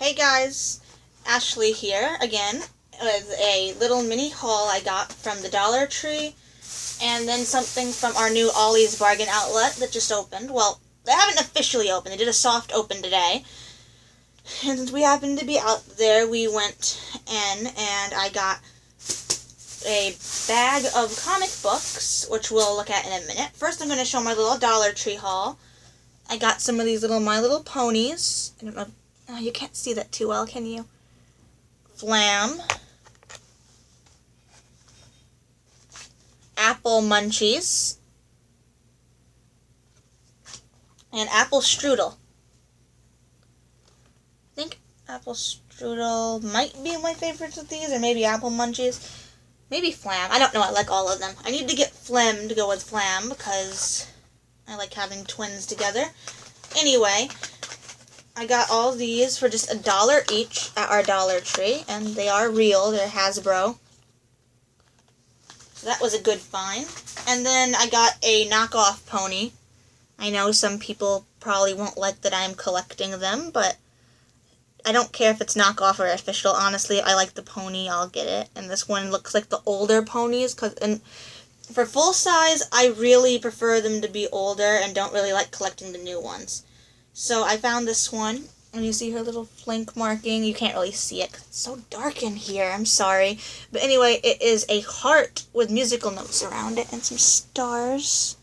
Hey guys, Ashley here again with a little mini haul I got from the Dollar Tree and then something from our new Ollies Bargain Outlet that just opened. Well, they haven't officially opened. They did a soft open today. And since we happened to be out there, we went in and I got a bag of comic books, which we'll look at in a minute. First, I'm going to show my little Dollar Tree haul. I got some of these little My Little Ponies. I don't know. Oh, you can't see that too well, can you? Flam. Apple Munchies. And Apple Strudel. I think Apple Strudel might be my favorites of these, or maybe Apple Munchies. Maybe Flam. I don't know, I like all of them. I need to get Flim to go with Flam, because I like having twins together. Anyway, I got all these for just $1 each at our Dollar Tree, and they are real. They're Hasbro. So that was a good find. And then I got a knockoff pony. I know some people probably won't like that I'm collecting them, but I don't care if it's knockoff or official. Honestly, I like the pony. I'll get it. And this one looks like the older ponies, and for full size, I really prefer them to be older and don't really like collecting the new ones. So I found this one, and you see her little flank marking. You can't really see it because it's so dark in here. I'm sorry. But anyway, it is a heart with musical notes around it and some stars.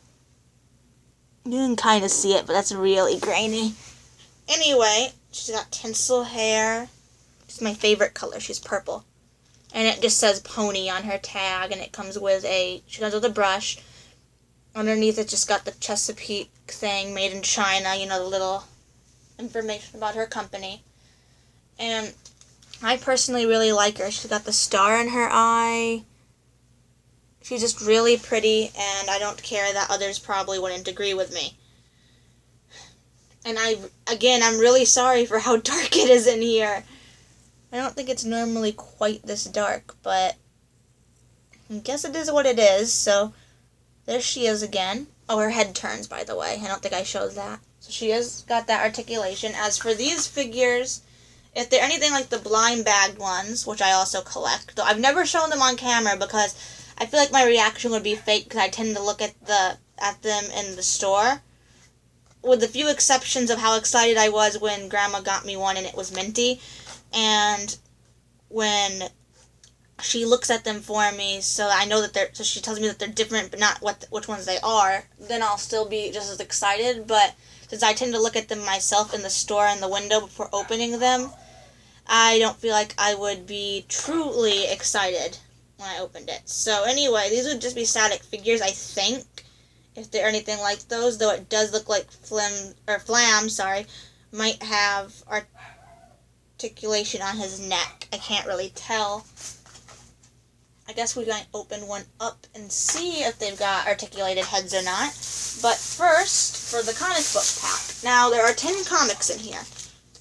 You can kind of see it, but that's really grainy. Anyway, she's got tinsel hair. It's my favorite color. She's purple. And it just says pony on her tag, and it comes with she comes with a brush. Underneath it just got the Chesapeake thing, made in China, you know, the little information about her company. And I personally really like her. She's got the star in her eye. She's just really pretty, and I don't care that others probably wouldn't agree with me. And I'm really sorry for how dark it is in here. I don't think it's normally quite this dark, but I guess it is what it is, so there she is again. Oh, her head turns, by the way. I don't think I showed that. So she has got that articulation. As for these figures, if they're anything like the blind bagged ones, which I also collect, though I've never shown them on camera because I feel like my reaction would be fake because I tend to look at them in the store. With the few exceptions of how excited I was when Grandma got me one and it was minty, and when she looks at them for me, so I know that so she tells me that they're different, but not which ones they are, then I'll still be just as excited. But since I tend to look at them myself in the store in the window before opening them, I don't feel like I would be truly excited when I opened it. So anyway, these would just be static figures, I think, if they're anything like those, though it does look like Flam, might have articulation on his neck. I can't really tell. I guess we're going to open one up and see if they've got articulated heads or not. But first, for the comic book pack. Now, there are 10 comics in here.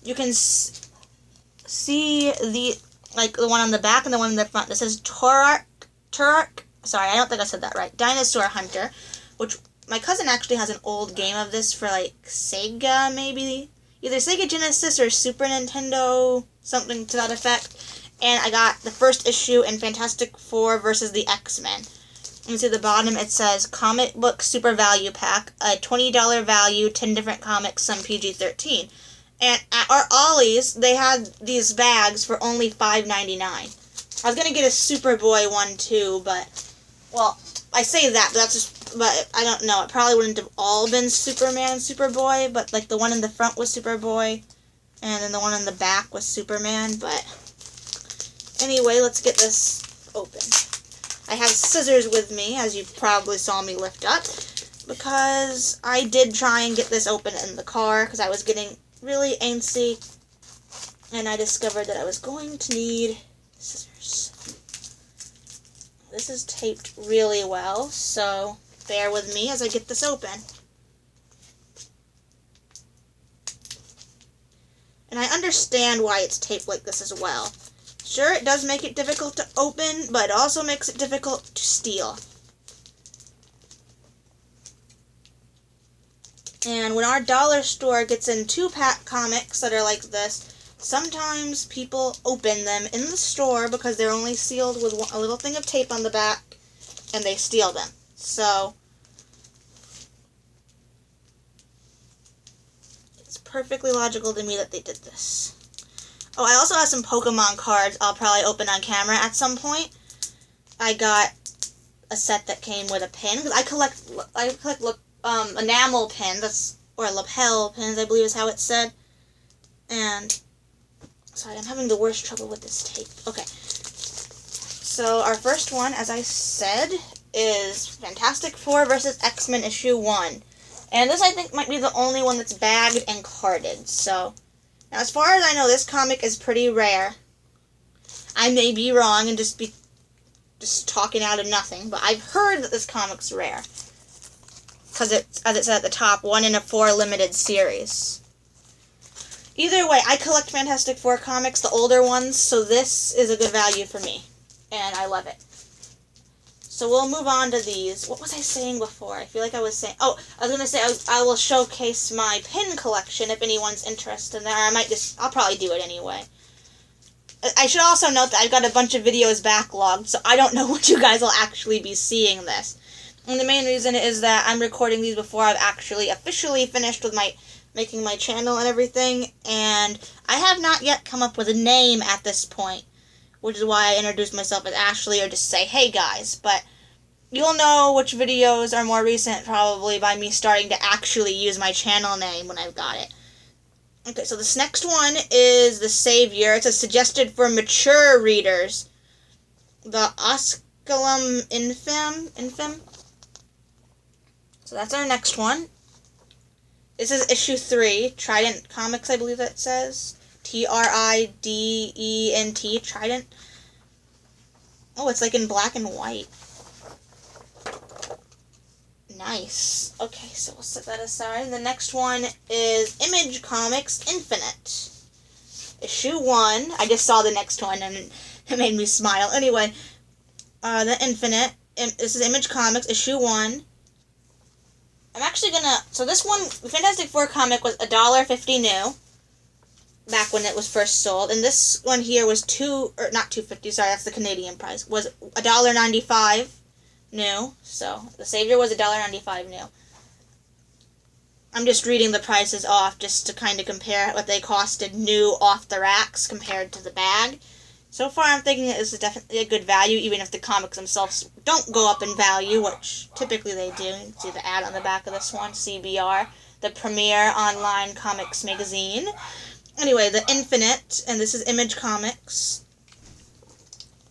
You can see the one on the back and the one in the front that says Turok. Sorry, I don't think I said that right. Dinosaur Hunter, which my cousin actually has an old game of this for, like, Sega, maybe? Either Sega Genesis or Super Nintendo, something to that effect. And I got the first issue in Fantastic Four versus the X-Men. You see at the bottom it says Comic Book Super Value Pack, a $20 value, 10 different comics, some PG-13. And at our Ollies, they had these bags for only $5.99. I was going to get a Superboy one too, but, well, I say that, but I don't know. It probably wouldn't have all been Superman and Superboy, but like the one in the front was Superboy, and then the one in the back was Superman, but anyway, let's get this open. I have scissors with me, as you probably saw me lift up, because I did try and get this open in the car, because I was getting really antsy, and I discovered that I was going to need scissors. This is taped really well, so bear with me as I get this open. And I understand why it's taped like this as well. Sure, it does make it difficult to open, but it also makes it difficult to steal. And when our dollar store gets in 2-pack comics that are like this, sometimes people open them in the store because they're only sealed with a little thing of tape on the back, and they steal them. So it's perfectly logical to me that they did this. Oh, I also have some Pokemon cards I'll probably open on camera at some point. I got a set that came with a pin, because I collect enamel pins, or lapel pins, I believe is how it's said. And sorry, I'm having the worst trouble with this tape. Okay. So our first one, as I said, is Fantastic Four vs. X-Men issue 1. And this, I think, might be the only one that's bagged and carded. So, now as far as I know, this comic is pretty rare. I may be wrong and just talking out of nothing, but I've heard that this comic's rare. Because it's, as it said at the top, 1 in a 4 limited series. Either way, I collect Fantastic Four comics, the older ones, so this is a good value for me. And I love it. So we'll move on to these. What was I saying before? I feel like I was saying... Oh, I was going to say I will showcase my pin collection if anyone's interested in that. Or I'll probably do it anyway. I should also note that I've got a bunch of videos backlogged, so I don't know when you guys will actually be seeing this. And the main reason is that I'm recording these before I've actually officially finished with making my channel and everything, and I have not yet come up with a name at this point, which is why I introduced myself as Ashley, or just say, hey guys, but you'll know which videos are more recent probably by me starting to actually use my channel name when I've got it. Okay, so this next one is The Savior. It's a suggested for mature readers. The Osculum Infam. So that's our next one. This is issue 3, Trident Comics, I believe that says. Trident, Trident. Oh, it's like in black and white. Nice. Okay, so we'll set that aside. The next one is Image Comics Infinite. Issue 1. I just saw the next one and it made me smile. Anyway, the Infinite. This is Image Comics, issue 1. I'm actually gonna... So this one, the Fantastic Four comic was $1.50 new. Back when it was first sold. And this one here was not $2.50, sorry, that's the Canadian price. Was $1.95 new. So, The Savior was $1.95 new. I'm just reading the prices off just to kind of compare what they costed new off the racks compared to the bag. So far, I'm thinking this is definitely a good value, even if the comics themselves don't go up in value, which typically they do. You can see the ad on the back of this one, CBR, the premier online comics magazine. Anyway, the Infinite, and this is Image Comics.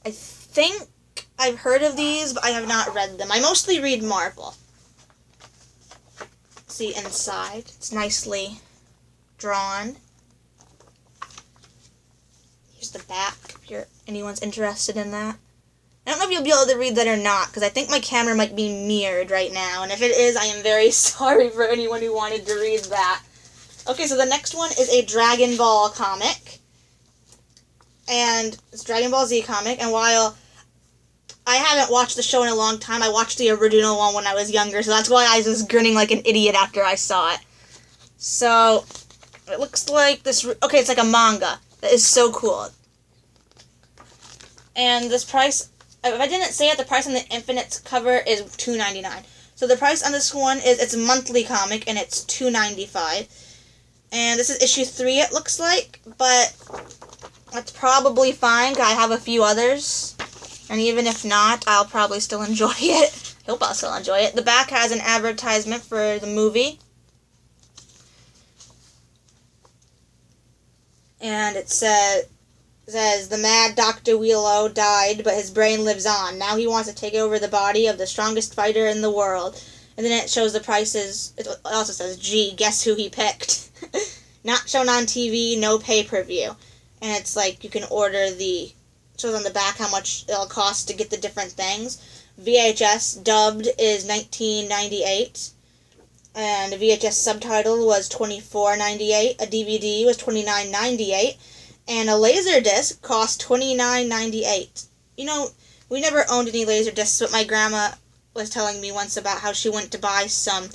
I think I've heard of these, but I have not read them. I mostly read Marvel. See inside. It's nicely drawn. Here's the back, if anyone's interested in that. I don't know if you'll be able to read that or not, because I think my camera might be mirrored right now, and if it is, I am very sorry for anyone who wanted to read that. Okay, so the next one is a Dragon Ball comic. And it's a Dragon Ball Z comic, and while I haven't watched the show in a long time, I watched the original one when I was younger, so that's why I was grinning like an idiot after I saw it. So, it looks like this... Okay, it's like a manga. That is so cool. And this price... If I didn't say it, the price on the Infinite cover is $2.99. So the price on this one is... It's a monthly comic, and it's $2.95. And this is issue 3, it looks like. But that's probably fine, because I have a few others. And even if not, I'll probably still enjoy it. I hope I'll still enjoy it. The back has an advertisement for the movie. And it says, the mad Dr. Wheelo died, but his brain lives on. Now he wants to take over the body of the strongest fighter in the world. And then it shows the prices. It also says, gee, guess who he picked? Not shown on TV, no pay-per-view. And it's like, you can order the... It shows on the back how much it'll cost to get the different things. VHS dubbed is $19.98. And a VHS subtitle was $24.98. A DVD was $29.98. And a Laserdisc cost $29.98. You know, we never owned any Laserdiscs, but my grandma was telling me once about how she went to buy some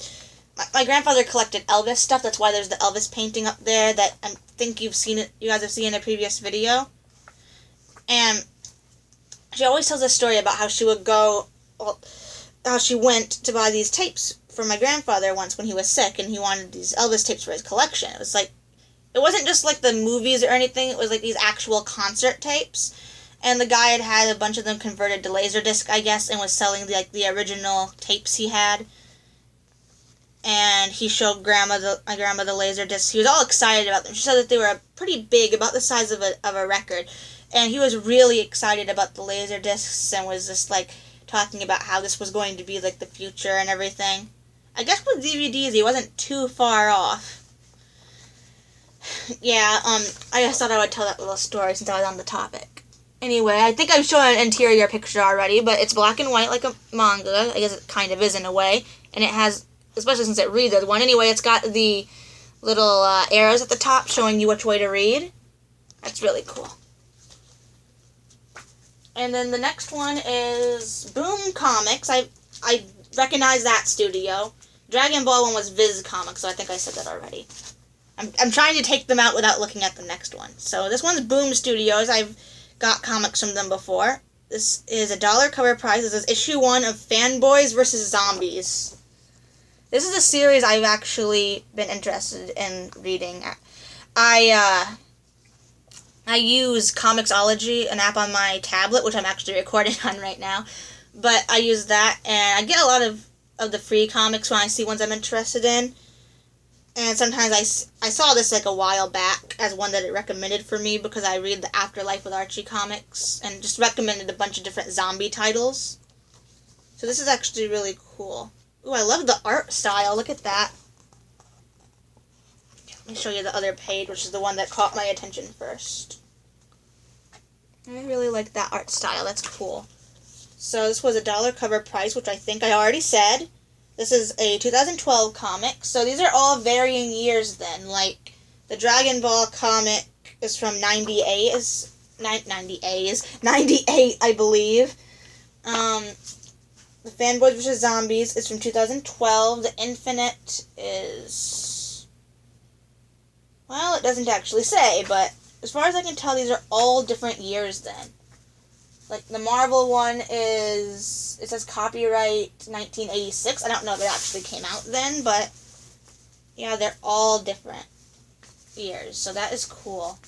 my grandfather collected Elvis stuff. That's why there's the Elvis painting up there that I think you've seen it. You guys have seen in a previous video. And she always tells a story about how she would go, well, how she went to buy these tapes for my grandfather once when he was sick, and he wanted these Elvis tapes for his collection. It was like, it wasn't just like the movies or anything. It was like these actual concert tapes. And the guy had a bunch of them converted to Laserdisc, I guess, and was selling the original tapes he had. And he showed my grandma the Laserdiscs. He was all excited about them. She said that they were pretty big, about the size of a record. And he was really excited about the Laserdiscs and was just like talking about how this was going to be like the future and everything. I guess with DVDs he wasn't too far off. Yeah, I just thought I would tell that little story since I was on the topic. Anyway, I think I've shown an interior picture already, but it's black and white like a manga. I guess it kind of is in a way. And it has, especially since it reads as one anyway, it's got the little arrows at the top showing you which way to read. That's really cool. And then the next one is Boom Comics. I recognize that studio. Dragon Ball one was Viz Comics, so I think I said that already. I'm trying to take them out without looking at the next one. So this one's Boom Studios. I've got comics from them before. This is $1 cover price. This is issue 1 of Fanboys vs. Zombies. This is a series I've actually been interested in reading. I use Comixology, an app on my tablet, which I'm actually recording on right now. But I use that, and I get a lot of the free comics when I see ones I'm interested in. And sometimes I saw this like a while back as one that it recommended for me because I read the Afterlife with Archie comics and just recommended a bunch of different zombie titles. So this is actually really cool. Ooh, I love the art style. Look at that. Let me show you the other page, which is the one that caught my attention first. I really like that art style. That's cool. So this was $1 cover price, which I think I already said. This is a 2012 comic. So these are all varying years then. Like, the Dragon Ball comic is from 98, I believe. The Fanboys vs. Zombies is from 2012. The Infinite is... well, it doesn't actually say, but as far as I can tell, these are all different years then. Like, the Marvel one is... it says copyright 1986. I don't know if it actually came out then, but... yeah, they're all different years. So that is cool.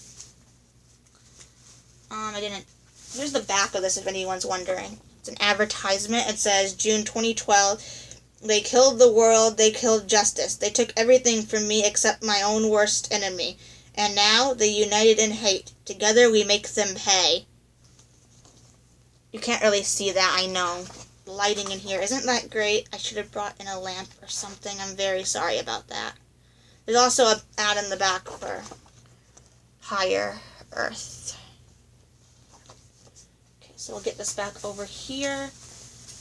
Here's the back of this if anyone's wondering. It's an advertisement. It says, June 2012, they killed the world, they killed justice. They took everything from me except my own worst enemy. And now, they united in hate. Together we make them pay. You can't really see that, I know. The lighting in here isn't that great. I should have brought in a lamp or something. I'm very sorry about that. There's also an ad in the back for Higher Earth. Okay, so we'll get this back over here.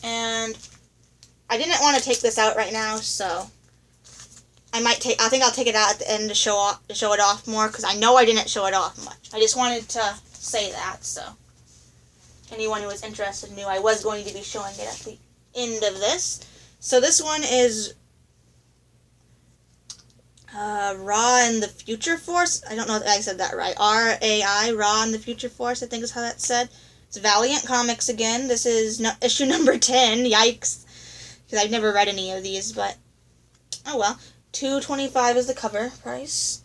And I didn't want to take this out right now, so I think I'll take it out at the end to show it off more, because I know I didn't show it off much. I just wanted to say that, so anyone who was interested knew I was going to be showing it at the end of this. So this one is Raw and the Future Force. I don't know if I said that right. R-A-I, Raw and the Future Force, I think is how that's said. It's Valiant Comics again. This is issue number 10. Yikes. Because I've never read any of these, but oh well. $2.25 is the cover price.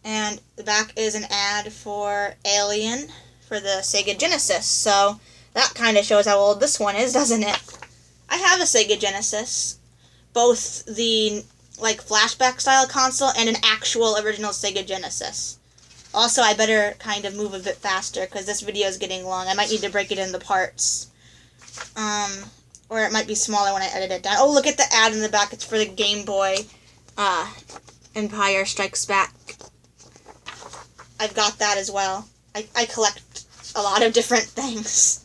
And the back is an ad for Alien for the Sega Genesis. So that kind of shows how old this one is, doesn't it? I have a Sega Genesis. Both the flashback style console and an actual original Sega Genesis. Also, I better kind of move a bit faster because this video is getting long. I might need to break it into parts. Or it might be smaller when I edit it down. Oh, look at the ad in the back. It's for the Game Boy Empire Strikes Back. I've got that as well. I collect a lot of different things.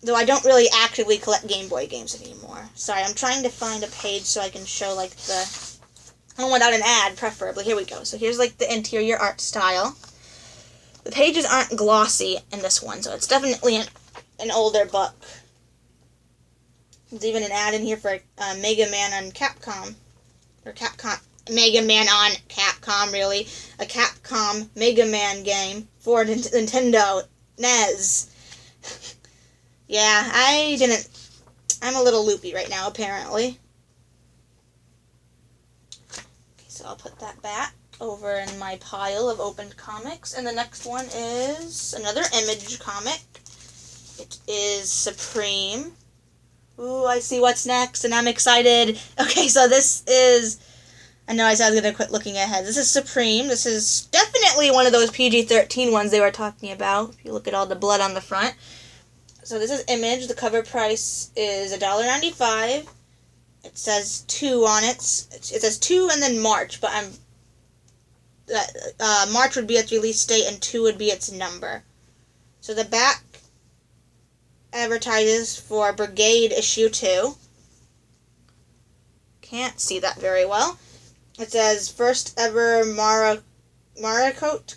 Though I don't really actively collect Game Boy games anymore. Sorry, I'm trying to find a page so I can show the one without an ad, preferably. Here we go. So here's the interior art style. The pages aren't glossy in this one, so it's definitely an older book. There's even an ad in here for Mega Man on Capcom. Or Capcom. Mega Man on Capcom, really. A Capcom Mega Man game for Nintendo NES. Yeah, I'm a little loopy right now, apparently. Okay, so I'll put that back over in my pile of opened comics. And the next one is another Image comic. It is Supreme. Ooh, I see what's next, and I'm excited. Okay, so this is... I know I said I was going to quit looking ahead. This is Supreme. This is definitely one of those PG-13 ones they were talking about, if you look at all the blood on the front. So this is Image. The cover price is $1.95. It says 2 on it. It says 2 and then March, but March would be its release date and 2 would be its number. So the back advertises for Brigade issue 2. Can't see that very well. It says first ever Miracote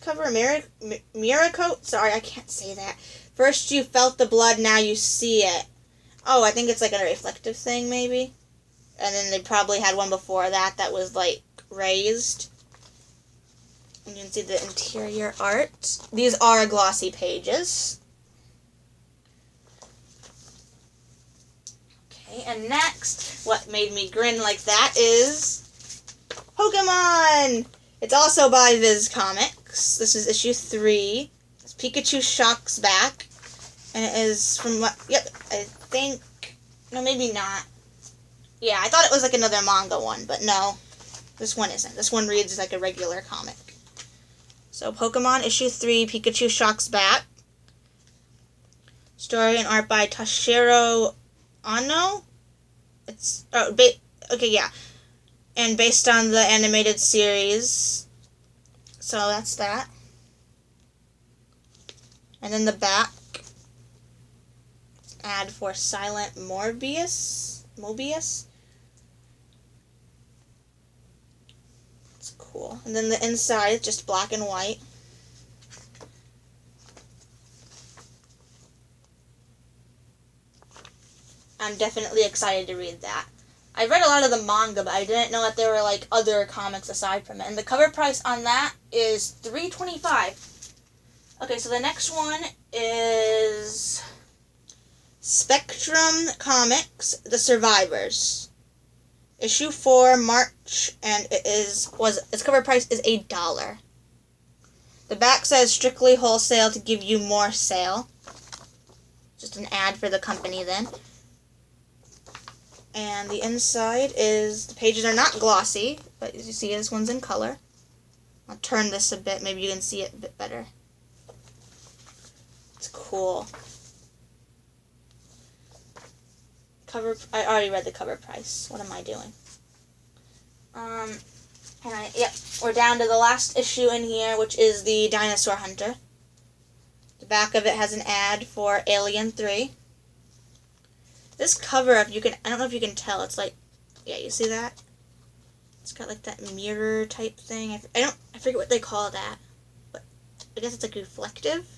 cover. Miracote? Sorry, I can't say that. First you felt the blood, now you see it. Oh, I think it's like a reflective thing, maybe. And then they probably had one before that was like raised. And you can see the interior art. These are glossy pages. Okay, and next, what made me grin like that is Pokemon! It's also by Viz Comics. This is issue 3. It's Pikachu Shocks Back. And it is from what... Yep, I think... No, maybe not. Yeah, I thought it was like another manga one, but no. This one isn't. This one reads like a regular comic. So, Pokemon issue 3, Pikachu Shocks Back. Story and art by Toshiro Ano? It's... Oh, okay, yeah. And based on the animated series. So that's that. And then the back. Ad for Silent Mobius. It's cool. And then the inside is just black and white. I'm definitely excited to read that. I read a lot of the manga, but I didn't know that there were like other comics aside from it. And the cover price on that is $3.25. Okay, so the next one is Spectrum Comics, The Survivors. Issue 4, March, and its cover price is $8. The back says strictly wholesale to give you more sale. Just an ad for the company then. And the inside is, the pages are not glossy, but as you see, this one's in color. I'll turn this a bit, maybe you can see it a bit better. It's cool. I already read the cover price. What am I doing? Yep, we're down to the last issue in here, which is the Dinosaur Hunter. The back of it has an ad for Alien 3. This cover, I don't know if you can tell, it's like, yeah, you see that? It's got like that mirror type thing. I forget what they call that, but I guess it's like reflective.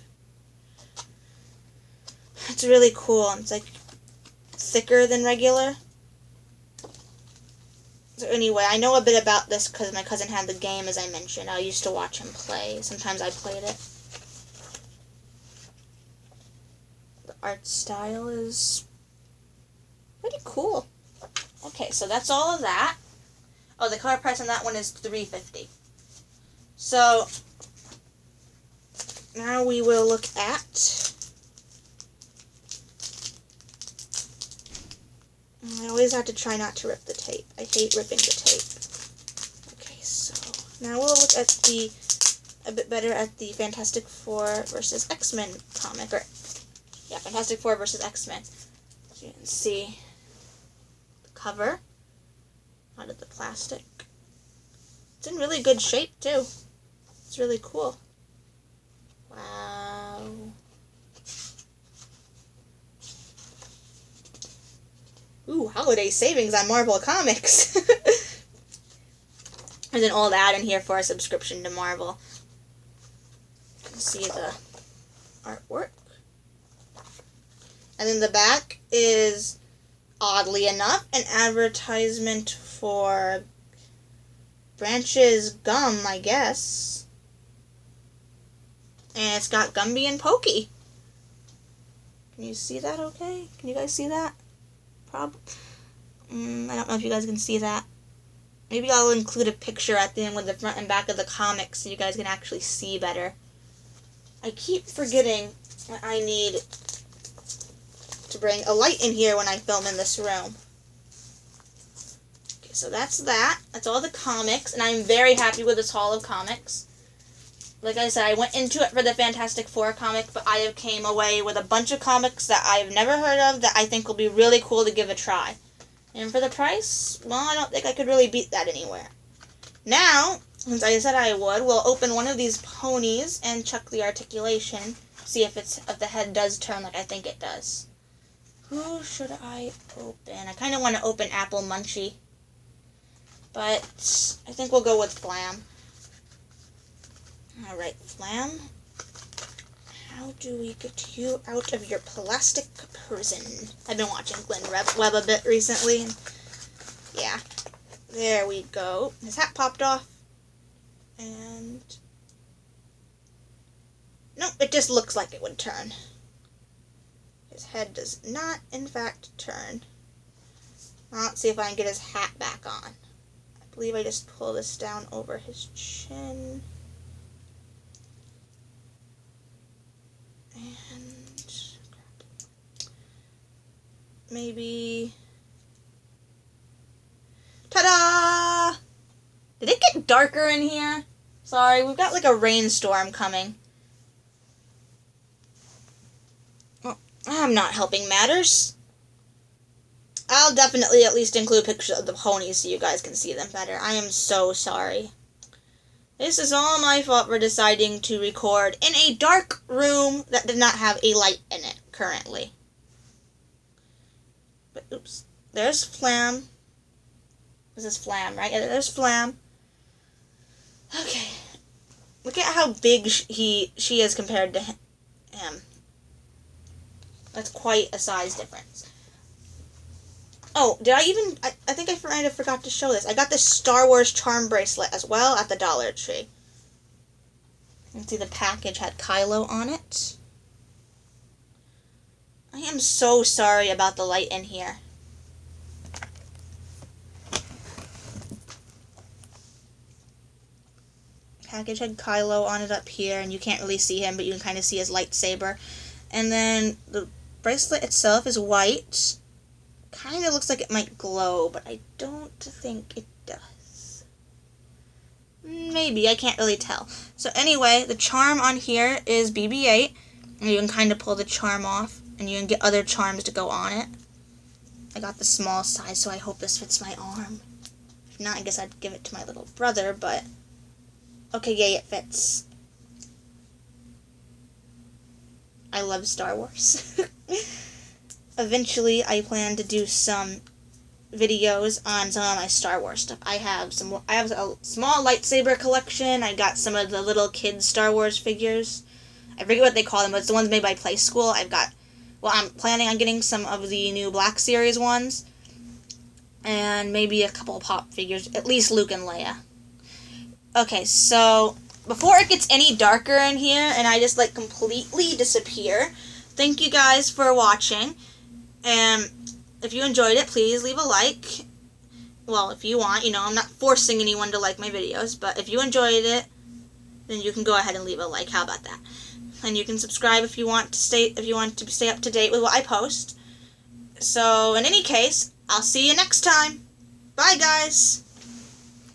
It's really cool. It's like thicker than regular. So anyway, I know a bit about this because my cousin had the game, as I mentioned. I used to watch him play. Sometimes I played it. The art style is pretty cool. Okay, so that's all of that. Oh, the cover price on that one is $3.50. So now we will look at... I always have to try not to rip the tape. I hate ripping the tape. Okay, so now we'll look at a bit better at the Fantastic Four versus X-Men comic. Fantastic Four versus X-Men. So you can see the cover out of the plastic. It's in really good shape, too. It's really cool. Wow. Ooh, holiday savings on Marvel Comics. There's an old ad in here for a subscription to Marvel. You can see the artwork. And then the back is oddly enough, an advertisement for Branch's gum, I guess. And it's got Gumby and Pokey. Can you see that okay? Can you guys see that? I don't know if you guys can see that. Maybe I'll include a picture at the end with the front and back of the comics so you guys can actually see better. I keep forgetting that I need to bring a light in here when I film in this room. Okay, so that's that. That's all the comics, and I'm very happy with this haul of comics. Like I said, I went into it for the Fantastic Four comic, but I have came away with a bunch of comics that I've never heard of that I think will be really cool to give a try. And for the price, well, I don't think I could really beat that anywhere. Now, since I said I would, we'll open one of these ponies and check the articulation. See if the head does turn like I think it does. Who should I open? I kind of want to open Apple Munchie. But I think we'll go with Flam. Alright, Flam. How do we get you out of your plastic prison? I've been watching Glenn Webb a bit recently. Yeah. There we go. His hat popped off. And... nope, it just looks like it would turn. His head does not, in fact, turn. Let's see if I can get his hat back on. I believe I just pull this down over his chin. And maybe... ta-da! Did it get darker in here? Sorry, we've got like a rainstorm coming. Well, I'm not helping matters. I'll definitely at least include pictures of the ponies so you guys can see them better. I am so sorry. This is all my fault for deciding to record in a dark room that did not have a light in it currently. But, oops. There's Flam. This is Flam, right? Yeah, there's Flam. Okay. Look at how big she is compared to him. That's quite a size difference. Oh, did I even... I think I might have forgot to show this. I got this Star Wars charm bracelet as well at the Dollar Tree. You can see the package had Kylo on it. I am so sorry about the light in here. Package had Kylo on it up here, and you can't really see him, but you can kind of see his lightsaber. And then the bracelet itself is white. Kind of looks like it might glow, but I don't think it does. Maybe, I can't really tell. So anyway, the charm on here is BB-8, and you can kind of pull the charm off, and you can get other charms to go on it. I got the small size, so I hope this fits my arm. If not, I guess I'd give it to my little brother, but... okay, yay, it fits. I love Star Wars. Eventually, I plan to do some videos on some of my Star Wars stuff. I have a small lightsaber collection. I got some of the little kids Star Wars figures. I forget what they call them, but it's the ones made by Play School. I'm planning on getting some of the new Black Series ones. And maybe a couple of pop figures. At least Luke and Leia. Okay, so before it gets any darker in here and I just like completely disappear, thank you guys for watching. And if you enjoyed it, please leave a like. Well, if you want, I'm not forcing anyone to like my videos, but if you enjoyed it, then you can go ahead and leave a like. How about that? And you can subscribe if you want to stay up to date with what I post. So, in any case, I'll see you next time. Bye, guys.